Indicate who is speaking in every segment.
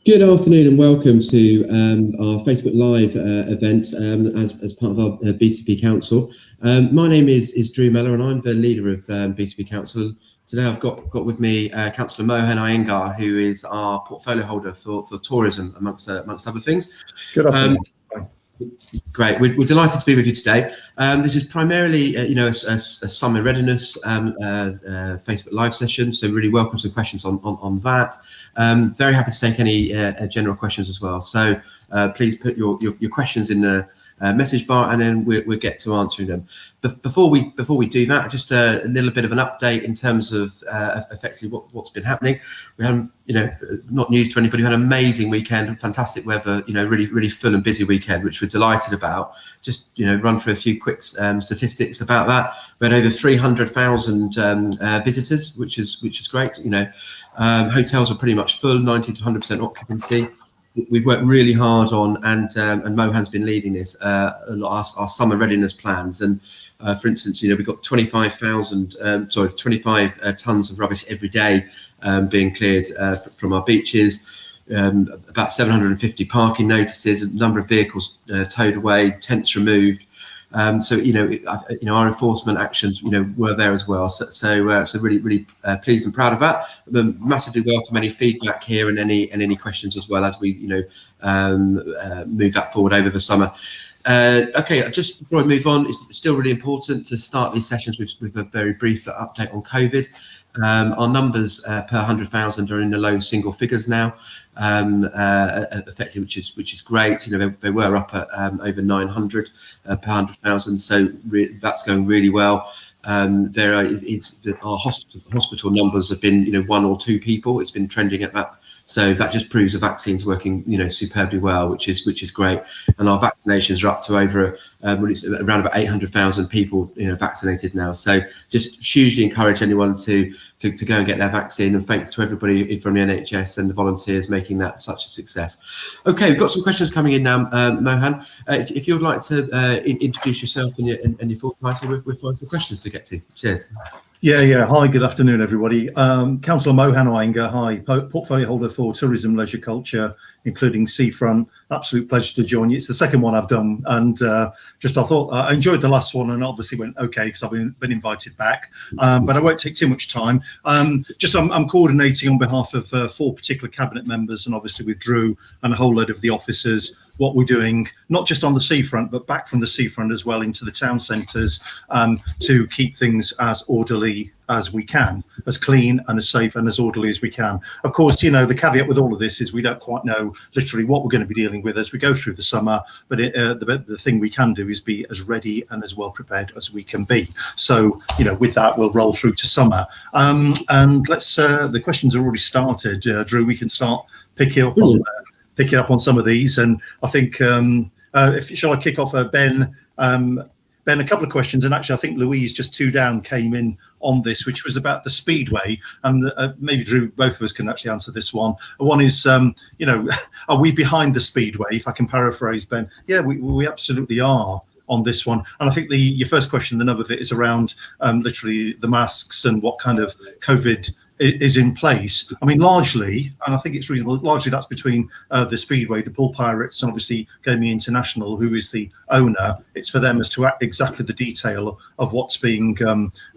Speaker 1: Good afternoon and welcome to our Facebook Live event as part of our BCP Council. My name is Cllr Mellor and I'm the leader of BCP Council. Today I've got with me Cllr Mohan Iyengar, who is our portfolio holder for tourism, amongst other things.
Speaker 2: Good afternoon.
Speaker 1: Great, we're delighted to be with you today. This is primarily, a summer readiness Facebook Live session, so really welcome some questions on that. Very happy to take any general questions as well. So please put your questions in the message bar, and then we'll get to answering them. But before we do that, just a little bit of an update in terms of effectively what's been happening. We had, not news to anybody, we had an amazing weekend, fantastic weather, really full and busy weekend, which we're delighted about. Just run through a few quick statistics about that. We had over 300,000 visitors, which is great. Hotels are pretty much full, 90 to 100% occupancy. We've worked really hard on, and Mohan's been leading this, our summer readiness plans. And for instance, we've got 25 tons of rubbish every day being cleared from our beaches, about 750 parking notices, a number of vehicles towed away, tents removed. So our enforcement actions were there as well. So really pleased and proud of that. But massively welcome any feedback here and any questions as well as we move that forward over the summer. Okay, just before I move on, it's still really important to start these sessions with a very brief update on COVID. Our numbers per 100,000 are in the low single figures now, effectively, which is great. They were up at over 900 per 100,000, so that's going really well. Our hospital numbers have been 1 or 2 people. It's been trending at that. So that just proves the vaccine's working, superbly well, which is great. And our vaccinations are up to over around about 800,000 people, vaccinated now. So just hugely encourage anyone to go and get their vaccine. And thanks to everybody from the NHS and the volunteers making that such a success. Okay, we've got some questions coming in now, Mohan. If you'd like to introduce yourself and your full title, we'll find some questions to get to. Cheers.
Speaker 2: Yeah. Hi, good afternoon, everybody. Cllr Mohan Iyengar, hi, portfolio holder for tourism, leisure, culture, including seafront. Absolute pleasure to join you. It's the second one I've done, and I thought I enjoyed the last one, and obviously went okay because I've been invited back. But I won't take too much time. I'm coordinating on behalf of 4 particular cabinet members, and obviously with Drew and a whole load of the officers, what we're doing, not just on the seafront, but back from the seafront as well into the town centres, to keep things as orderly as we can, as clean and as safe and as orderly as we can. Of course, the caveat with all of this is we don't quite know literally what we're going to be dealing with as we go through the summer, but the thing we can do is be as ready and as well prepared as we can be. So, with that, we'll roll through to summer. And let's, the questions are already started. Drew, we can start picking up on some of these. And I think, shall I kick off, Ben? Ben, a couple of questions, and actually I think Louise, just 2 down, came in on this, which was about the Speedway, and maybe Drew, both of us can actually answer this one. One is, are we behind the Speedway, if I can paraphrase Ben? Yeah, we absolutely are on this one. And I think your first question, the nub of it, is around literally the masks and what kind of COVID is in place. I mean, largely, and I think it's reasonable, largely that's between the Speedway, the Pool Pirates, and obviously Gaming International, who is the owner. It's for them as to exactly the detail of what's being,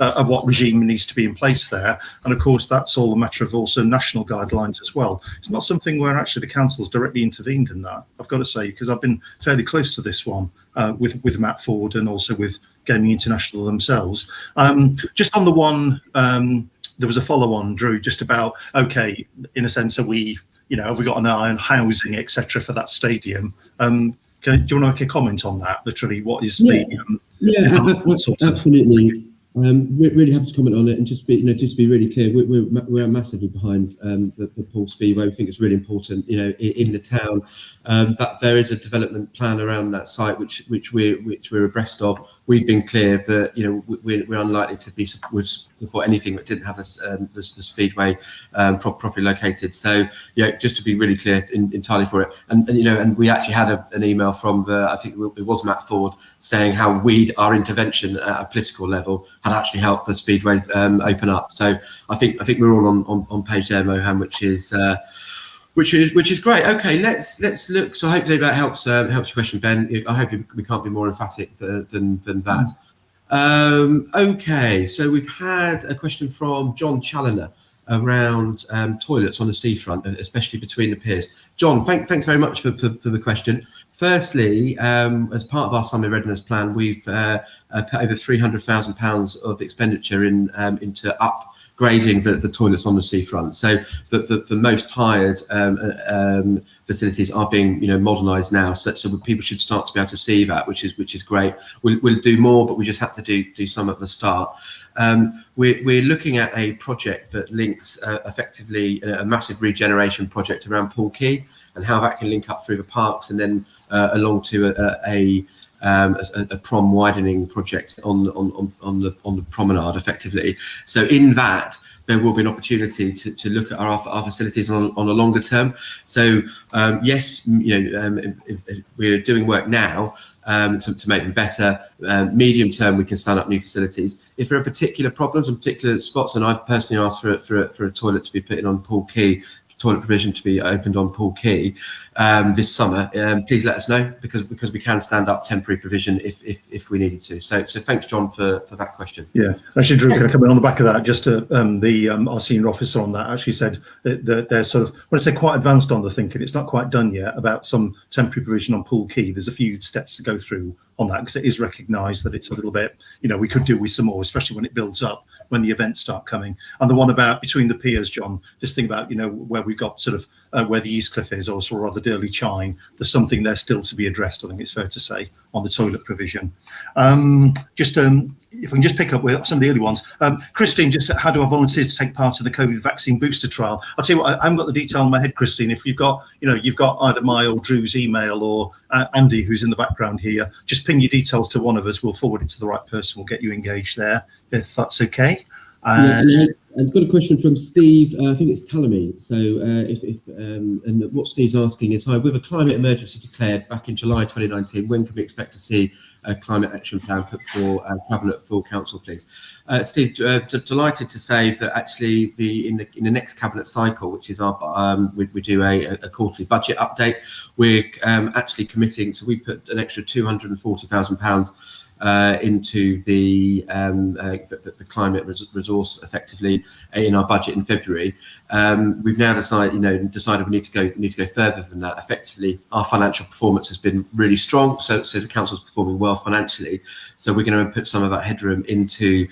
Speaker 2: of what regime needs to be in place there. And of course, that's all a matter of also national guidelines as well. It's not something where actually the council's directly intervened in that, I've got to say, because I've been fairly close to this one with Matt Ford and also with Gaming International themselves. Just on the one, there was a follow-on, Drew, just about, okay, in a sense, have we got an eye on housing, etc., for that stadium? Do you want to make a comment on that? Literally, what is
Speaker 1: absolutely. Really happy to comment on it, and just to be really clear, we're massively behind the Pool Speedway. We think it's really important, in the town, that there is a development plan around that site, which we're abreast of. We've been clear that we're unlikely to would support anything that didn't have the Speedway properly located. So just to be really clear, entirely for it. And we actually had an email from I think it was Matt Ford, saying how our intervention at a political level had actually helped the Speedway open up. So I think we're all on page there, Mohan, which is which is great. Okay, let's look. So hopefully that helps your question, Ben. I hope we can't be more emphatic than that. Okay, so we've had a question from John Challoner around toilets on the seafront, especially between the piers. John, thanks very much for the question. Firstly, as part of our summer readiness plan, we've put over £300,000 of expenditure into upgrading the toilets on the seafront. So the most tired facilities are being modernised now. So people should start to be able to see that, which is great. We'll do more, but we just have to do some at the start. We're looking at a project that links effectively a massive regeneration project around Pool Quay, and how that can link up through the parks and then along to a prom widening project on the promenade effectively. So in that there will be an opportunity to look at our facilities on a longer term. So yes, we're doing work now to make them better. Medium term, we can stand up new facilities. If there are particular problems and particular spots, and I've personally asked for a toilet to be put in on Pool Quay, toilet provision to be opened on Pool Quay this summer, please let us know, because we can stand up temporary provision if we needed to. So thanks, John, for that question.
Speaker 2: Yeah, actually, Drew, can I come in on the back of that? Just our senior officer on that actually said that they're sort of, when I say quite advanced on the thinking, it's not quite done yet about some temporary provision on Pool Quay. There's a few steps to go through on that, because it is recognised that it's a little bit, we could do with some more, especially when it builds up, when the events start coming. And the one about between the piers, John, this thing about, where we've got sort of where the East Cliff is, or sort of rather Durley Chine, there's something there still to be addressed, I think it's fair to say, on the toilet provision. If we can just pick up with some of the early ones. Christine, just how do I volunteer to take part in the COVID vaccine booster trial? I'll tell you what, I haven't got the detail in my head, Christine. If you've got either my or Drew's email or Andy, who's in the background here, just ping your details to one of us. We'll forward it to the right person. We'll get you engaged there, if that's okay.
Speaker 1: I've got a question from Steve. I think it's Talamy. So and what Steve's asking is, hi, with a climate emergency declared back in July 2019, when can we expect to see a climate action plan put for Cabinet full council, please? Steve, delighted to say that actually in the next Cabinet cycle, which is we do a quarterly budget update, we're actually committing, so we put an extra £240,000 into the climate resource effectively in our budget in February. We've now decided we need to go further than that. Effectively, our financial performance has been really strong, so the council's performing well financially. So we're going to put some of that headroom into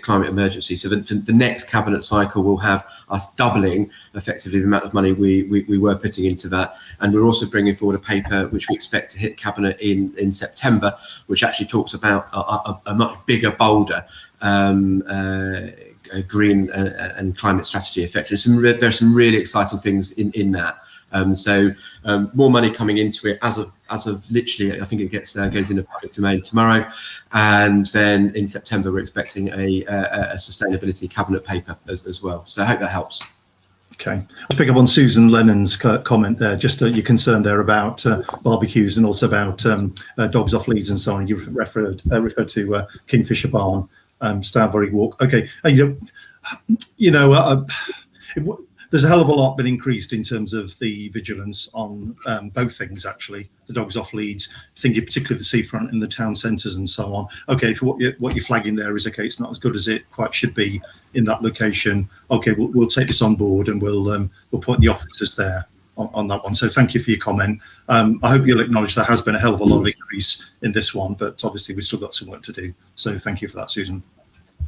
Speaker 1: climate emergency. So the next Cabinet cycle will have us doubling effectively the amount of money we were putting into that. And we're also bringing forward a paper which we expect to hit Cabinet in September, which actually talks about a much bigger, bolder green and climate strategy effectively. There are some really exciting things in that. So more money coming into it as of literally, I think it goes into public domain tomorrow, and then in September we're expecting a sustainability cabinet paper as well. So I hope that helps.
Speaker 2: Okay, I'll pick up on Susan Lennon's comment there, just your concern there about barbecues and also about dogs off leads and so on. You referred to Kingfisher Barn, Stanbury Walk. Okay, there's a hell of a lot been increased in terms of the vigilance on both things, actually. The dogs off leads, thinking particularly the seafront and the town centres and so on. Okay, for what you're flagging there is, okay, it's not as good as it quite should be in that location. Okay, we'll take this on board and we'll put the officers there on that one. So thank you for your comment. I hope you'll acknowledge there has been a hell of a lot of increase in this one, but obviously we've still got some work to do. So thank you for that, Susan.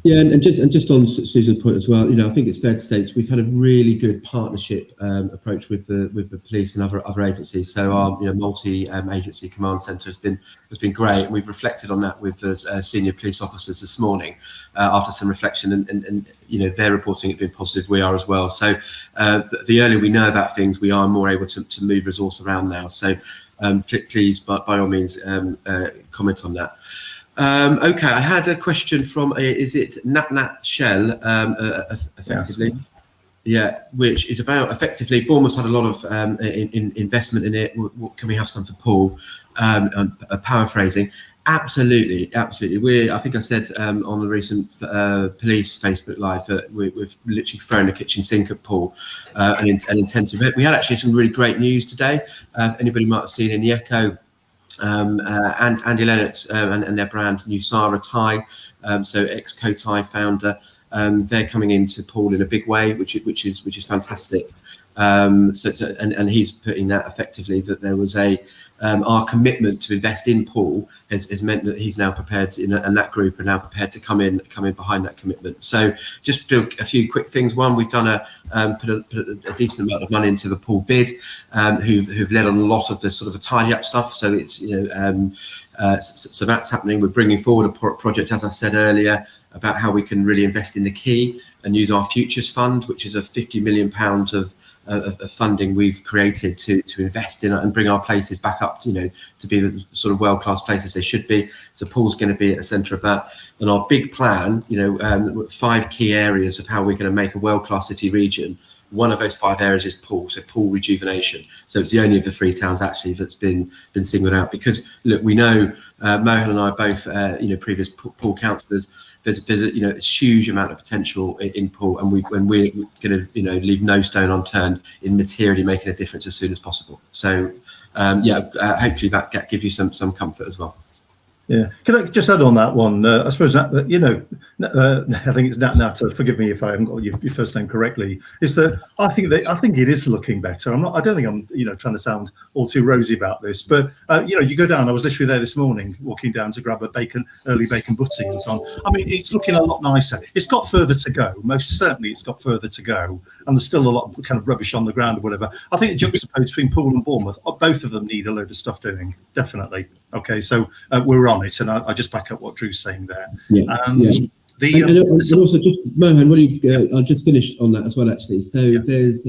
Speaker 1: Yeah, and just on Susan's point as well, I think it's fair to say we've had a really good partnership approach with the police and other agencies. So our multi-agency command centre has been great, and we've reflected on that with senior police officers this morning after some reflection, and they're reporting it being positive. We are as well. So the earlier we know about things, we are more able to move resource around now. So please, by all means, comment on that. Okay, I had a question from, is it Nat Shell, effectively? Yes. Yeah, which is about effectively, Bournemouth's had a lot of investment in it. Can we have some for Paul? Paraphrasing, Absolutely. I think I said on the recent police Facebook Live that we've literally thrown the kitchen sink at Paul and intend to. We had actually some really great news today. Anybody might have seen in the Echo, and Andy Lennox and their brand New Sarah Tie, so ex-Cotai founder, they're coming into Paul in a big way, which is fantastic. And he's putting that effectively that there was our commitment to invest in Paul has meant that he's now prepared to, and that group are now prepared to come in behind that commitment. So just do a few quick things. One, we've done put a decent amount of money into the Paul bid, who've led on a lot of the sort of a tidy up stuff. So it's so that's happening. We're bringing forward a project, as I said earlier, about how we can really invest in the key and use our futures fund, which is a £50 million of funding we've created to invest in and bring our places back up to be the sort of world-class places they should be. So Paul's going to be at the centre of that. And our big plan, 5 key areas of how we're going to make a world-class city region. One of those 5 areas is Poole, so Poole Regeneration. So it's the only of the 3 towns actually that's been singled out, because look, we know Mohan and I both, previous Poole councillors. There's a huge amount of potential in Poole, and we're going to leave no stone unturned in materially making a difference as soon as possible. So hopefully that gives you some comfort as well.
Speaker 2: Yeah, can I just add on that one? I suppose I think it's Nat. Forgive me if I haven't got your first name correctly. Is that I think it is looking better. I don't think I'm trying to sound all too rosy about this, but you go down. I was literally there this morning, walking down to grab early bacon butty and so on. I mean, it's looking a lot nicer. It's got further to go. Most certainly, it's got further to go, and there's still a lot of kind of rubbish on the ground or whatever. I think juxtaposed between Poole and Bournemouth, both of them need a load of stuff doing. Definitely. Okay, so we're on it, and I just back up what Drew's saying there.
Speaker 1: And also, just Mohan, I'll just finish on that as well, actually. So there's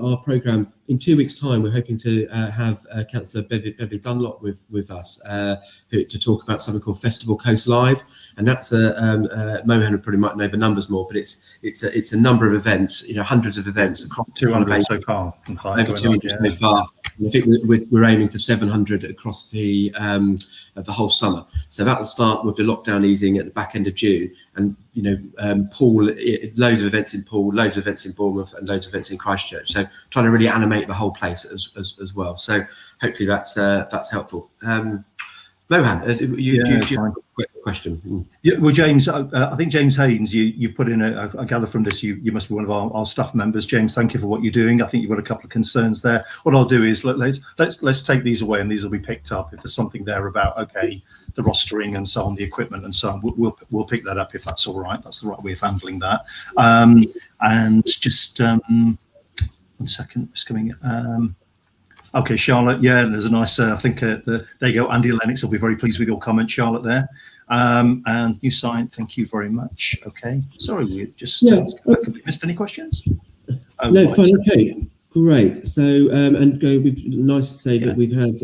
Speaker 1: our programme in 2 weeks' time. We're hoping to have Councillor Beverly Dunlop with us to talk about something called Festival Coast Live, and that's Mohan probably might know the numbers more, but it's a number of events, hundreds of events across
Speaker 2: 200 so far,
Speaker 1: over 200 so far. I think we're aiming for 700 across the whole summer. So that will start with the lockdown easing at the back end of June, and Poole, loads of events in Poole, loads of events in Bournemouth, and loads of events in Christchurch. So trying to really animate the whole place as well. So hopefully that's helpful. Mohan, do you have a quick question?
Speaker 2: Yeah, well, James, I think James Haynes, you put in I gather from this, you must be one of our staff members. James, thank you for what you're doing. I think you've got a couple of concerns there. What I'll do is let's take these away, and these will be picked up if there's something there about the rostering and so on, the equipment and so on. We'll pick that up if that's all right. That's the right way of handling that. And just 1 second, it's coming. Okay, Charlotte. Yeah, there's a nice. I think there you go. Andy Lennox will be very pleased with your comment, Charlotte. There, and you signed. Thank you very much. Okay, sorry, we just have we missed any questions? Oh,
Speaker 1: no, right. Fine. Okay, great. So, nice to say that we've had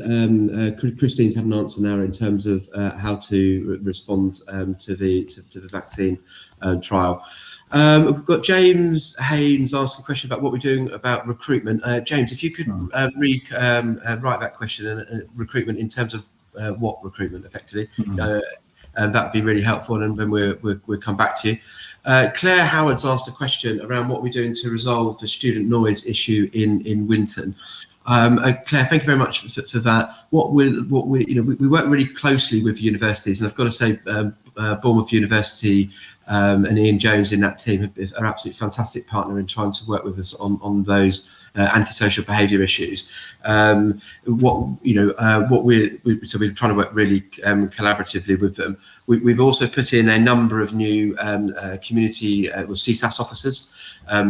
Speaker 1: Christine's had an answer now in terms of how to respond to the vaccine trial. We've got James Haynes asking a question about what we're doing about recruitment. James, if you could write that question and recruitment in terms of what recruitment effectively, and that would be really helpful, and then we'll come back to you. Claire Howard's asked a question around what we're doing to resolve the student noise issue in Winton. Claire, thank you very much for that. We work really closely with universities, and I've got to say, Bournemouth University and Ian Jones in that team are absolutely fantastic partner in trying to work with us on those antisocial behaviour issues. So we're trying to work really collaboratively with them. We've also put in a number of new community CSAS officers,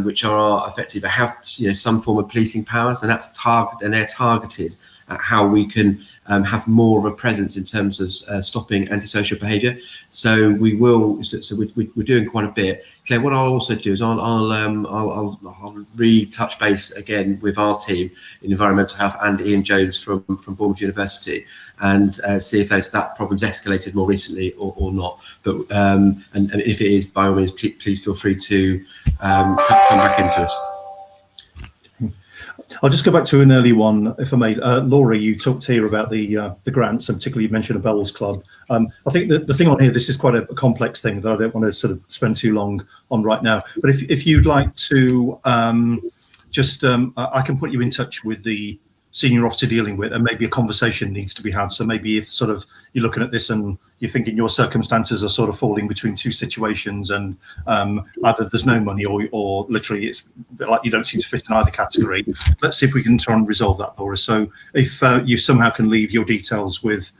Speaker 1: which are effectively have some form of policing powers, and they're targeted at how we can have more of a presence in terms of stopping antisocial behaviour. So we will. So we're doing quite a bit. Claire, what I'll also do is I'll retouch base again with our team in environmental health and Ian Jones from Bournemouth University, and see if that problem's escalated more recently or not. But and if it is, by all means, please feel free to come back into us.
Speaker 2: I'll just go back to an early one, if I may. Laura, you talked here about the grants, and particularly you mentioned a Bowls Club. I think that the thing on here, this is quite a complex thing that I don't want to sort of spend too long on right now. But if you'd like to, I can put you in touch with the senior officer dealing with, and maybe a conversation needs to be had. So maybe if sort of you're looking at this and you're thinking your circumstances are sort of falling between two situations, and either there's no money or literally it's like you don't seem to fit in either category, let's see if we can try and resolve that, Laura. So if you somehow can leave your details with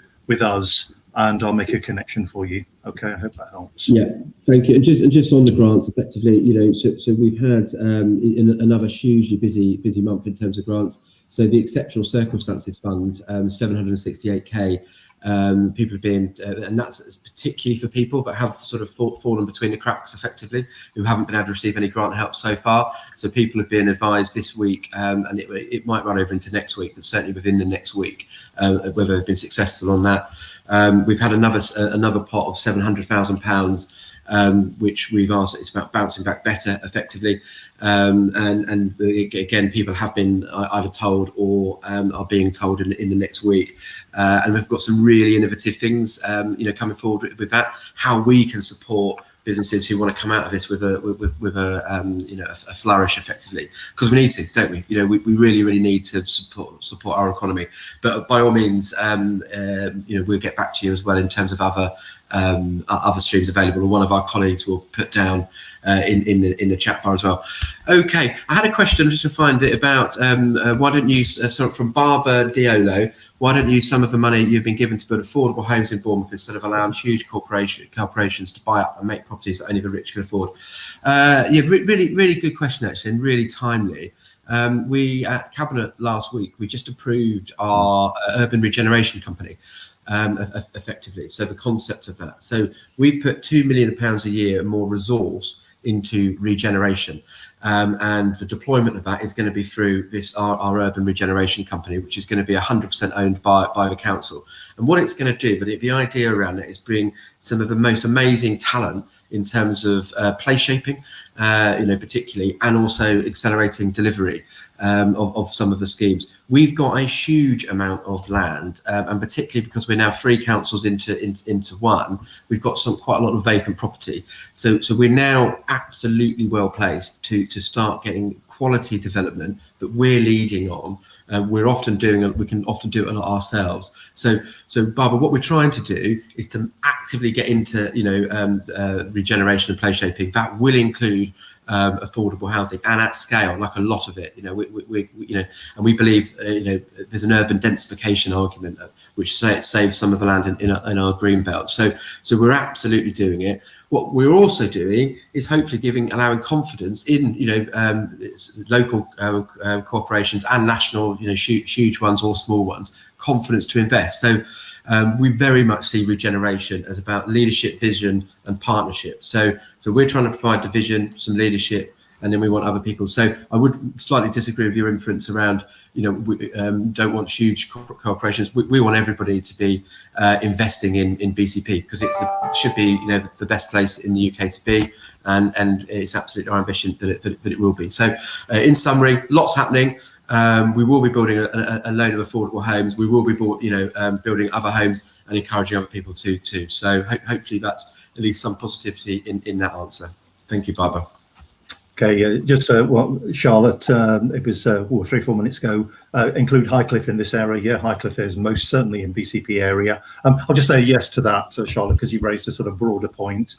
Speaker 2: us, and I'll make a connection for you. Okay, I hope that helps.
Speaker 1: Yeah, thank you. And just on the grants, effectively, so we've had another hugely busy month in terms of grants. So the Exceptional Circumstances Fund, 768k. People have been, and that's particularly for people that have sort of fallen between the cracks, effectively, who haven't been able to receive any grant help so far. So people have been advised this week, and it might run over into next week, but certainly within the next week, whether they've been successful on that. We've had another pot of £700,000, which we've asked. It's about bouncing back better, effectively, and again, people have been either told or are being told in the next week, and we've got some really innovative things, coming forward with that. How we can support businesses who want to come out of this with a flourish, effectively, because we need to, don't we? We really need to support our economy. But by all means, we'll get back to you as well in terms of other streams available, and one of our colleagues will put down in the chat bar as well. Okay, I had a question just to find it about why don't you from Barbara Diolo, why don't you use some of the money you've been given to build affordable homes in Bournemouth instead of allowing huge corporations to buy up and make properties that only the rich can afford? Really good question, actually, and really timely. We at Cabinet last week, we just approved our urban regeneration company, effectively. So the concept of that. So we put £2 million a year more resource into regeneration, and the deployment of that is going to be through our urban regeneration company, which is going to be 100% owned by the council. And what it's going to do, but the idea around it is bring some of the most amazing talent in terms of place shaping, particularly, and also accelerating delivery of some of the schemes. We've got a huge amount of land, and particularly because we're now 3 councils into one, we've got quite a lot of vacant property. So we're now absolutely well placed to start getting quality development that we're leading on. We can often do it a lot ourselves. So Barbara, what we're trying to do is to actively get into regeneration and place shaping. That will include affordable housing, and at scale, like a lot of it. And we believe there's an urban densification argument which saves some of the land in our green belt. So we're absolutely doing it. What we're also doing is hopefully allowing confidence in local corporations and national, huge ones or small ones, confidence to invest. So we very much see regeneration as about leadership, vision, and partnership. So we're trying to provide the vision, some leadership, and then we want other people. So I would slightly disagree with your inference around, we don't want huge corporations. We want everybody to be investing in BCP, because it should be, the best place in the UK to be, and it's absolutely our ambition that it will be. So in summary, lots happening. We will be building a load of affordable homes. We will be building other homes and encouraging other people too. So hopefully that's at least some positivity in that answer. Thank you, Barbara.
Speaker 2: Okay, Charlotte, it was 3-4 minutes ago, include Highcliffe in this area. Yeah, Highcliffe is most certainly in BCP area. I'll just say yes to that, Charlotte, because you raised a sort of broader point,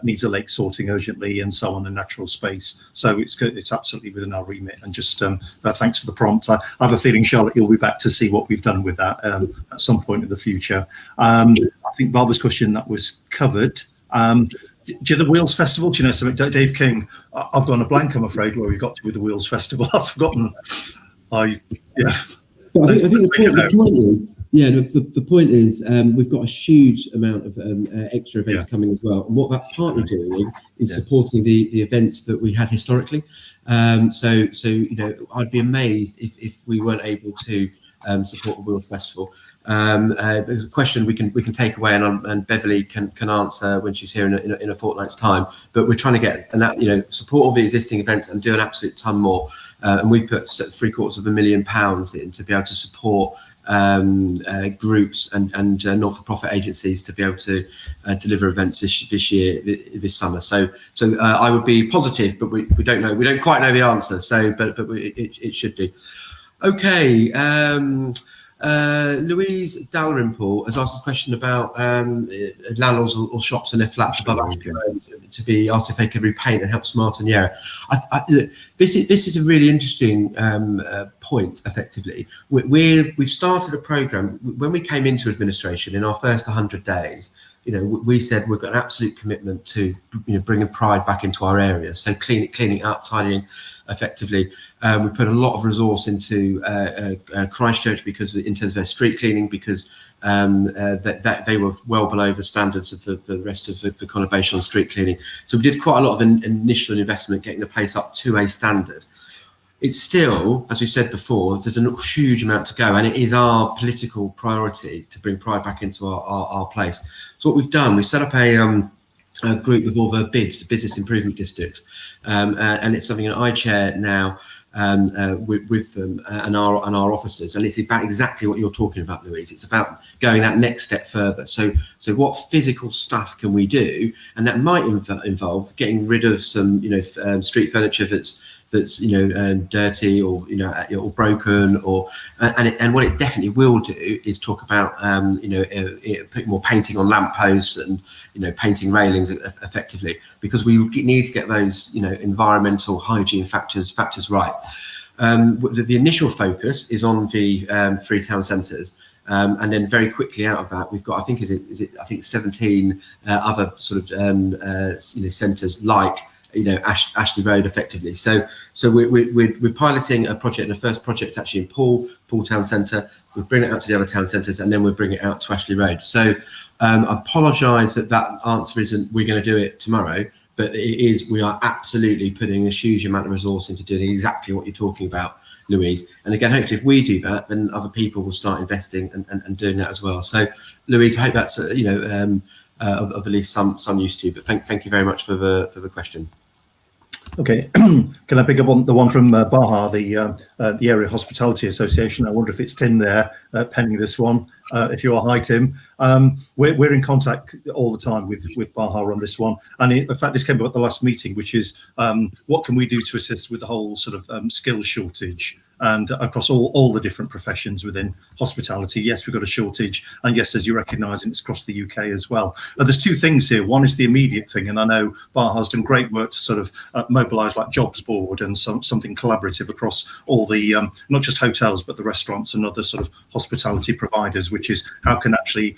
Speaker 2: needs a lake sorting urgently and so on, in natural space. So it's absolutely within our remit, and just thanks for the prompt. I have a feeling, Charlotte, you'll be back to see what we've done with that at some point in the future. I think Barbara's question, that was covered. Do the Wheels Festival? Do you know something, Dave King? I've gone a blank, I'm afraid, where we got to with the Wheels Festival. I've forgotten. I think the point is,
Speaker 1: Yeah, the point is we've got a huge amount of extra events coming as well, and what that's partly doing is supporting the events that we had historically. So you know, I'd be amazed if we weren't able to support the Wheels Festival. There's a question we can take away, and Beverly can answer when she's here in a fortnight's time. But we're trying to get support all the existing events and do an absolute ton more. And we put £750,000 in to be able to support groups and not-for-profit agencies to be able to deliver events this summer. So I would be positive, but we don't know. We don't quite know the answer. So, but it should do. Okay. Louise Dalrymple has asked a question about landlords or shops in their flats above Ashley Road to be asked if they could repaint and help smarten the area. This is a really interesting point. Effectively, we've started a programme. When we came into administration in our first 100 days, you know, we said we've got an absolute commitment to bringing pride back into our areas. So cleaning up, tidying. Effectively, we put a lot of resource into Christchurch because in terms of their street cleaning, because that they were well below the standards of the rest of the conurbation on street cleaning. So we did quite a lot of initial investment getting the place up to a standard. It's still, as we said before, there's a huge amount to go, and it is our political priority to bring pride back into our place. So what we've done, we set up a group with all the BIDs, the Business Improvement Districts, and it's something that I chair now with them and our officers, and it's about exactly what you're talking about, Louise. It's about going that next step further. So what physical stuff can we do, and that might involve getting rid of some street furniture that's dirty or or broken, and what it definitely will do is talk about putting more painting on lampposts and painting railings effectively, because we need to get those environmental hygiene factors right. The initial focus is on the 3 town centres. And then very quickly out of that, we've got, I think 17 other sort of centres like Ashley Road effectively. So we're piloting a project, and the first project is actually in Poole Town Centre. We'll bring it out to the other town centres, and then we'll bring it out to Ashley Road. So I apologise that answer isn't we're going to do it tomorrow, but it is, we are absolutely putting a huge amount of resource into doing exactly what you're talking about, Louise. And again, hopefully if we do that, then other people will start investing and doing that as well. So Louise, I hope that's of at least some use to you, but thank you very much for the question.
Speaker 2: Okay, can I pick up on the one from Baha, the Area Hospitality Association? I wonder if it's Tim there penning this one. If you are, hi Tim. We're in contact all the time with Baha on this one, and in fact this came up at the last meeting, which is what can we do to assist with the whole sort of skills shortage and across all the different professions within hospitality. Yes, we've got a shortage, and yes, as you recognise, it's across the UK as well. There's two things here. One is the immediate thing, and I know Baha's done great work to sort of mobilise like Jobs Board and something collaborative across all the not just hotels but the restaurants and other sort of hospitality providers, which is how can actually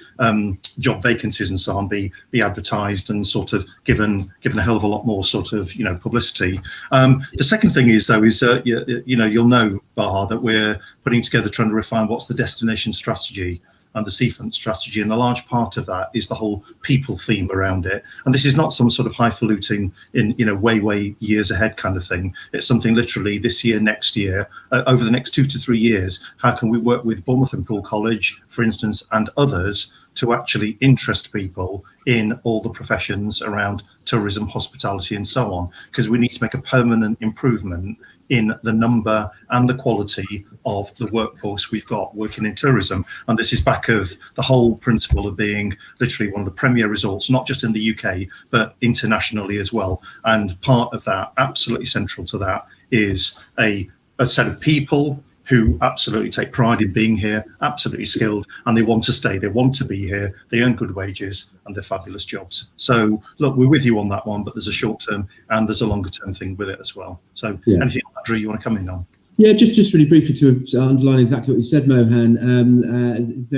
Speaker 2: job vacancies and so on be advertised and sort of given a hell of a lot more sort of publicity. The second thing is though is you'll know, Baha, that we're putting together trying to refine what's the destination strategy and the seafront strategy, and a large part of that is the whole people theme around it. And this is not some sort of highfalutin in way years ahead kind of thing. It's something literally this year, next year, over the next 2 to 3 years. How can we work with Bournemouth and Poole College, for instance, and others to actually interest people in all the professions around tourism, hospitality, and so on? Because we need to make a permanent improvement in the number and the quality of the workforce we've got working in tourism. And this is back of the whole principle of being literally one of the premier resorts, not just in the UK, but internationally as well. And part of that, absolutely central to that, is a set of people who absolutely take pride in being here, absolutely skilled, and they want to stay, they want to be here, they earn good wages, and they're fabulous jobs. So look, we're with you on that one, but there's a short term and there's a longer term thing with it as well. So anything, Drew, you want to come in on?
Speaker 1: Yeah, just really briefly to underline exactly what you said, Mohan.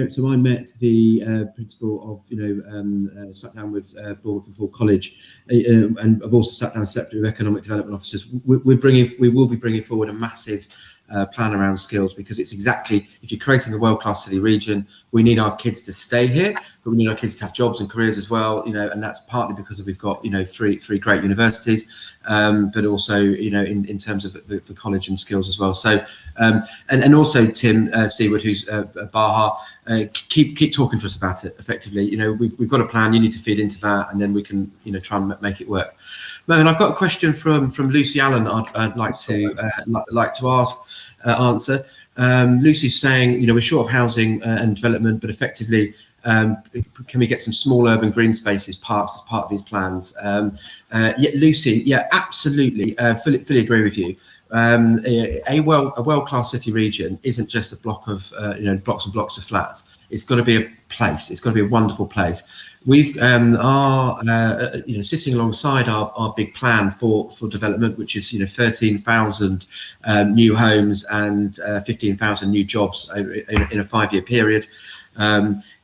Speaker 1: So I met the principal of, sat down with Bournemouth and Poole College, and I've also sat down separately with economic development officers. We will be bringing forward a massive plan around skills, because it's exactly, if you're creating a world-class city region, we need our kids to stay here, but we need our kids to have jobs and careers as well, and that's partly because we've got, three great universities, but also, in terms of the college and skills as well. So, and also Tim Seaward, who's Baha, keep talking to us about it effectively. We've got a plan, you need to feed into that, and then we can, try and make it work. Mohan, I've got a question from Lucy Allen I'd like to answer. Lucy's saying, we're short of housing and development, but effectively, can we get some small urban green spaces, parks, as part of these plans? Lucy, absolutely, fully agree with you. A world-class city region isn't just a block of blocks and blocks of flats. It's got to be a place. It's got to be a wonderful place. We've sitting alongside our big plan for development, which is 13,000 new homes and 15,000 new jobs in a 5-year period.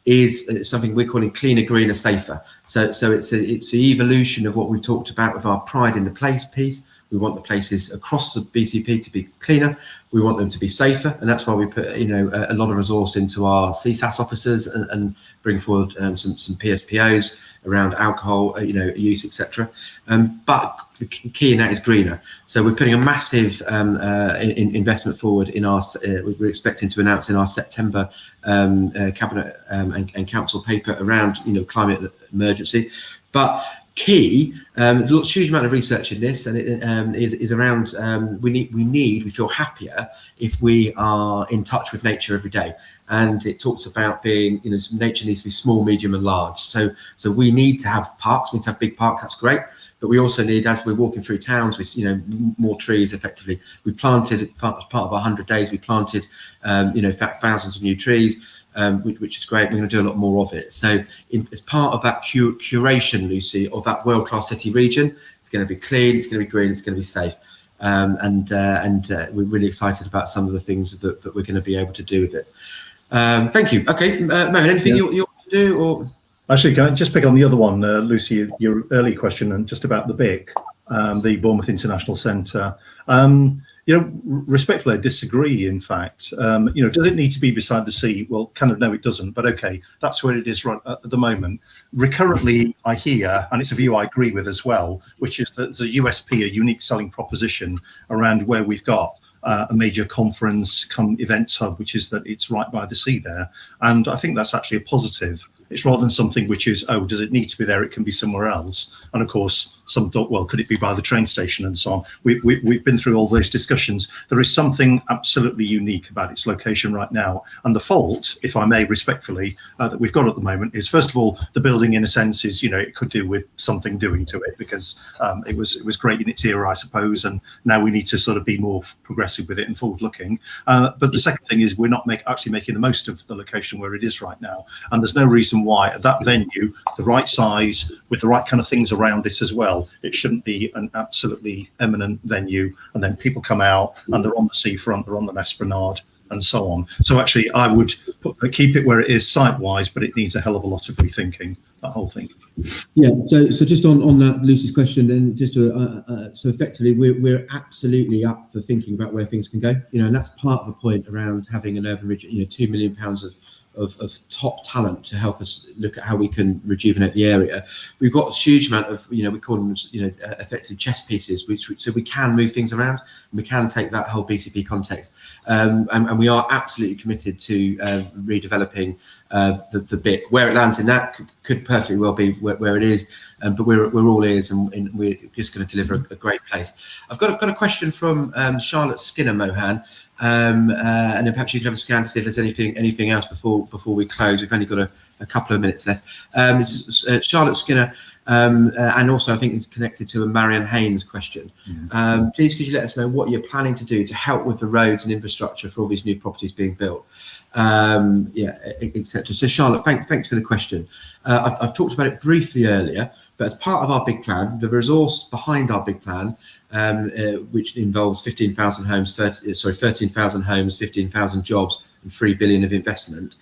Speaker 1: Is something we're calling cleaner, greener, safer. So it's the evolution of what we've talked about with our pride in the place piece. We want the places across the BCP to be cleaner. We want them to be safer, and that's why we put a lot of resource into our CSAS officers and bring forward some PSPOs around alcohol use, etc. But the key in that is greener. So we're putting a massive investment forward in our. We're expecting to announce in our September cabinet and council paper around climate emergency, but. Key, there's a huge amount of research in this, and it is around we feel happier if we are in touch with nature every day, and it talks about being nature needs to be small, medium, and large. So we need to have parks, we need to have big parks. That's great, but we also need, as we're walking through towns, more trees. Effectively, we planted, as part of our 100 days, we planted thousands of new trees. Which is great. We're going to do a lot more of it. So as part of that curation, Lucy, of that world-class city region, it's going to be clean, it's going to be green, it's going to be safe. And we're really excited about some of the things that we're going to be able to do with it. Thank you. Okay, Mohan, anything you want to do? Or
Speaker 2: Actually, can I just pick on the other one, Lucy, your early question, and just about the BIC, the Bournemouth International Centre. Respectfully, I disagree, in fact. Does it need to be beside the sea? Well, no, it doesn't. But OK, that's where it is right at the moment. Recurrently, I hear, and it's a view I agree with as well, which is that there's a USP, a unique selling proposition around where we've got a major conference come events hub, which is that it's right by the sea there. And I think that's actually a positive. It's rather than something which is, oh, does it need to be there? It can be somewhere else. And of course, some thought, well, could it be by the train station and so on? We've been through all those discussions. There is something absolutely unique about its location right now. And the fault, if I may respectfully, that we've got at the moment is, first of all, the building in a sense is, it could do with something doing to it, because it was great in its era, I suppose. And now we need to sort of be more progressive with it and forward looking. But the second thing is we're not actually making the most of the location where it is right now. And there's no reason why at that venue, the right size, with the right kind of things around it as well, it shouldn't be an absolutely eminent venue, and then people come out and they're on the seafront, they're on the Esplanade and so on. So actually I would keep it where it is site-wise, but it needs a hell of a lot of rethinking, that whole thing.
Speaker 1: Yeah, so just on that, Lucy's question, then just to, so effectively we're absolutely up for thinking about where things can go, and that's part of the point around having an urban region, £2 million of top talent to help us look at how we can rejuvenate the area. We've got a huge amount of, we call them, effectively chess pieces, so we can move things around, and we can take that whole BCP context. And we are absolutely committed to redeveloping the bit. Where it lands in that could perfectly well be where it is, but we're all ears, and we're just going to deliver a great place. I've got a question from Charlotte Skinner, Mohan. And then perhaps you can have a scan to see if there's anything else before we close. We've only got a couple of minutes left. It's Charlotte Skinner, and also I think it's connected to a Marion Haynes question. Please could you let us know what you're planning to do to help with the roads and infrastructure for all these new properties being built, etc. So Charlotte, thanks for the question. I've talked about it briefly earlier, but as part of our big plan, the resource behind our big plan, which involves 15,000 homes, 13,000 homes, 15,000 jobs, and 3 billion of investment,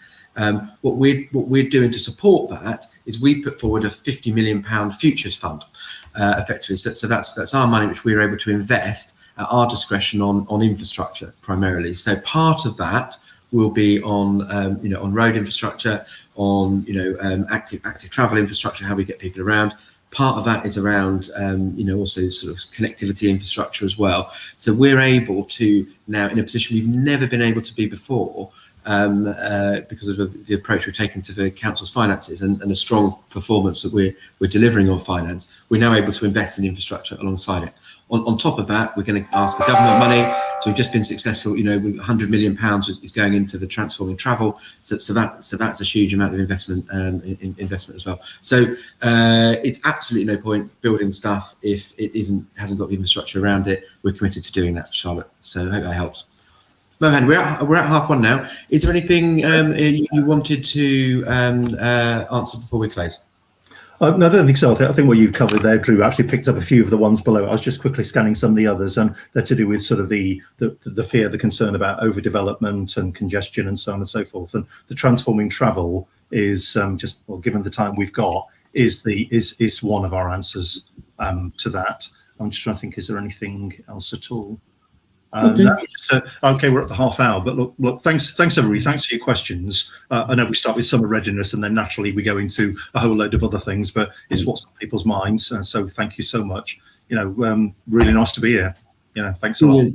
Speaker 1: What we're doing to support that is we put forward a £50 million futures fund, effectively. So that's our money which we're able to invest at our discretion on infrastructure primarily. So part of that will be on on road infrastructure, on active travel infrastructure, how we get people around. Part of that is around also sort of connectivity infrastructure as well. So we're able to now, in a position we've never been able to be before, because of the approach we've taken to the council's finances and a strong performance that we're delivering on finance, we're now able to invest in infrastructure alongside it. On top of that, we're going to ask for government money. So we've just been successful. With £100 million is going into the transforming travel. So that's a huge amount of investment investment as well. So it's absolutely no point building stuff if it hasn't got the infrastructure around it. We're committed to doing that, Charlotte. So I hope that helps. Mohan, we're at 1:30 now. Is there anything you wanted to answer before we close?
Speaker 2: No, I don't think so. I think what you've covered there, Drew, actually picked up a few of the ones below. I was just quickly scanning some of the others, and they're to do with sort of the fear, the concern about overdevelopment and congestion and so on and so forth. And the transforming travel is given the time we've got, is one of our answers to that. I'm just trying to think, is there anything else at all? Okay. Okay, we're at the half hour, but look, thanks everybody. Thanks for your questions. I know we start with summer readiness and then naturally we go into a whole load of other things, but it's what's on people's minds. So thank you so much. Really nice to be here. Thanks a lot.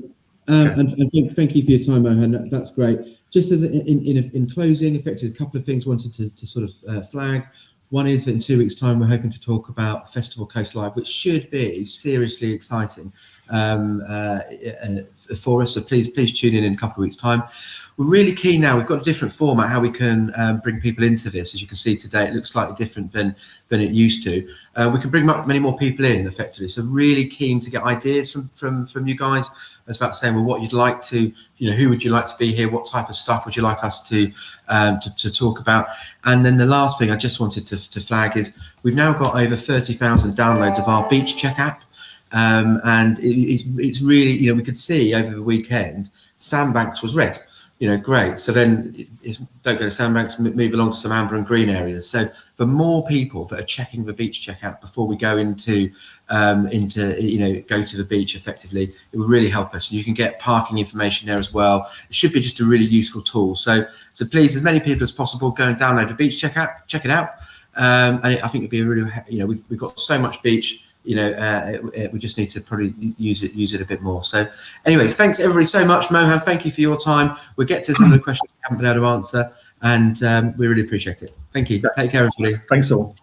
Speaker 3: And thank you for your time, Mohan. That's great. Just as in closing, effectively, a couple of things wanted to sort of flag. One is that in 2 weeks' time, we're hoping to talk about Festival Coast Live, which should be seriously exciting for us. So please tune in a couple of weeks' time. We're really keen now. We've got a different format how we can bring people into this. As you can see today, it looks slightly different than it used to. We can bring many more people in effectively. So really keen to get ideas from you guys. It's about saying, well, what you'd like to, who would you like to be here? What type of stuff would you like us to talk about? And then the last thing I just wanted to flag is we've now got over 30,000 downloads of our Beach Check app. And it's really, we could see over the weekend, Sandbanks was red. Great. So then don't go to Sandbanks, move along to some amber and green areas. So for more people that are checking the Beach Check out before we go into go to the beach effectively, it would really help us. You can get parking information there as well. It should be just a really useful tool. So please, as many people as possible, go and download the Beach Check app, check it out. And I think it'd be a really, we've got so much beach. We just need to probably use it a bit more. So anyway, thanks everybody so much. Mohan, thank you for your time. We'll get to some of the questions we haven't been able to answer, and we really appreciate it. Thank you. Take care, everybody.
Speaker 2: Thanks all.